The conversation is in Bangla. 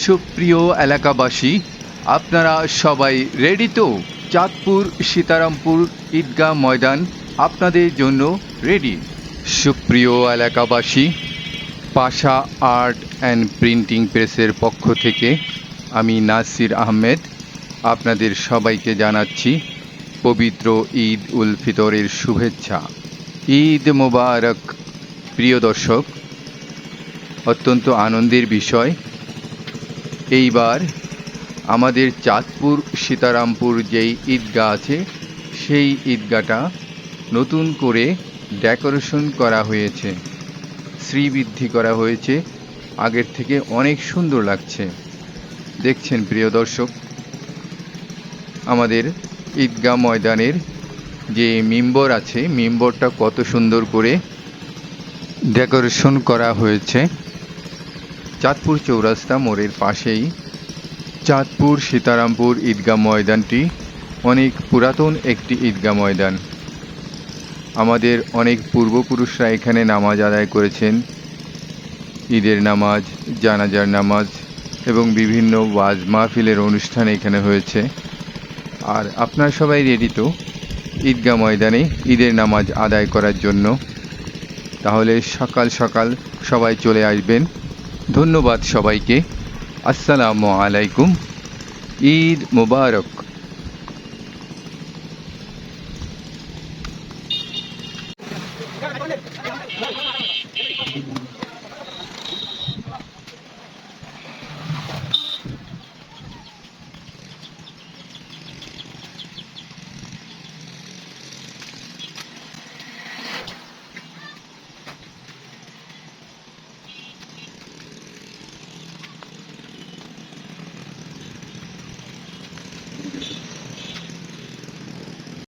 সুপ্রিয় এলাকাবাসী, আপনারা সবাই রেডি তো? চাঁদপুর সীতারামপুর ঈদগাহ ময়দান আপনাদের জন্য রেডি। সুপ্রিয় এলাকাবাসী, পাশা আর্ট অ্যান্ড প্রিন্টিং প্রেসের পক্ষ থেকে আমি নাসির আহমেদ আপনাদের সবাইকে জানাচ্ছি পবিত্র ঈদ উল ফিতরের শুভেচ্ছা। ঈদ মোবারক। প্রিয় দর্শক, অত্যন্ত আনন্দের বিষয়, এইবার আমাদের চাঁদপুর সীতারামপুর যেই ঈদগাহ আছে সেই ঈদগাহটা নতুন করে ডেকোরেশন করা হয়েছে, শ্রীবৃদ্ধি করা হয়েছে, আগের থেকে অনেক সুন্দর লাগছে। দেখছেন প্রিয় দর্শক, আমাদের ঈদগাহ ময়দানের যে মিম্বর আছে, মিম্বরটা কত সুন্দর করে ডেকোরেশন করা হয়েছে। চাঁদপুর চৌরাস্তা মোড়ের পাশেই চাঁদপুর সীতারামপুর ঈদগাহ ময়দানটি অনেক পুরাতন একটি ঈদগাহ ময়দান। আমাদের অনেক পূর্বপুরুষরা এখানে নামাজ আদায় করেছেন, ঈদের নামাজ, জানাজার নামাজ এবং বিভিন্ন ওয়াজ মাহফিলের অনুষ্ঠান এখানে হয়েছে। আর আপনারা সবাই রেডি তো ঈদগাহ ময়দানে ঈদের নামাজ আদায় করার জন্য? তাহলে সকাল সকাল সবাই চলে আসবেন। ধন্যবাদ সবাইকে। আসসালামু আলাইকুম। ঈদ মোবারক।